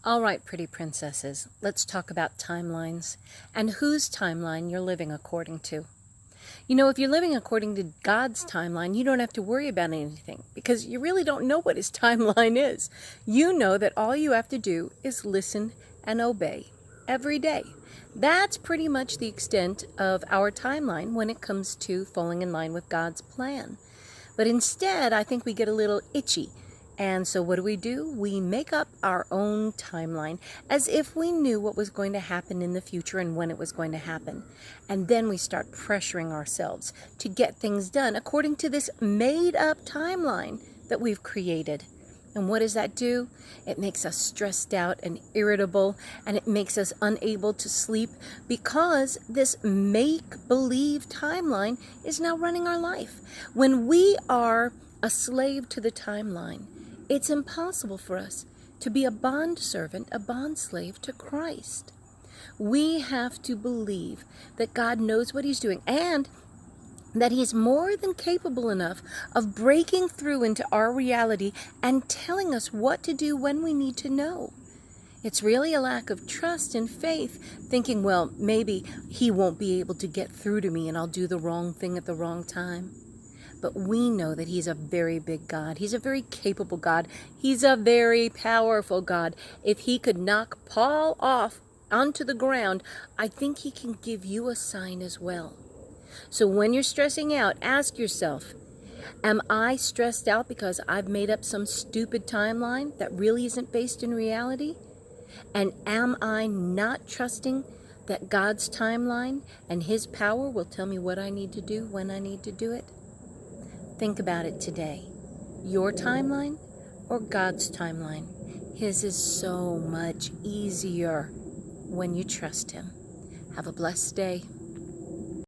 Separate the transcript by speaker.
Speaker 1: All right, pretty princesses, let's talk about timelines and whose timeline you're living according to. You know, if you're living according to God's timeline, you don't have to worry about anything because you really don't know what his timeline is. You know that all you have to do is listen and obey every day. That's pretty much the extent of our timeline when it comes to falling in line with God's plan. But instead, I think we get a little itchy. And so what do? We make up our own timeline as if we knew what was going to happen in the future and when it was going to happen. And then we start pressuring ourselves to get things done according to this made-up timeline that we've created. And what does that do? It makes us stressed out and irritable, and it makes us unable to sleep because this make-believe timeline is now running our life. When we are a slave to the timeline, it's impossible for us to be a bond servant, a bond slave to Christ. We have to believe that God knows what he's doing and that he's more than capable enough of breaking through into our reality and telling us what to do when we need to know. It's really a lack of trust and faith, thinking, well, maybe he won't be able to get through to me and I'll do the wrong thing at the wrong time. But we know that he's a very big God. He's a very capable God. He's a very powerful God. If he could knock Paul off onto the ground, I think he can give you a sign as well. So when you're stressing out, ask yourself, am I stressed out because I've made up some stupid timeline that really isn't based in reality? And am I not trusting that God's timeline and his power will tell me what I need to do when I need to do it? Think about it today. Your timeline or God's timeline? His is so much easier when you trust him. Have a blessed day.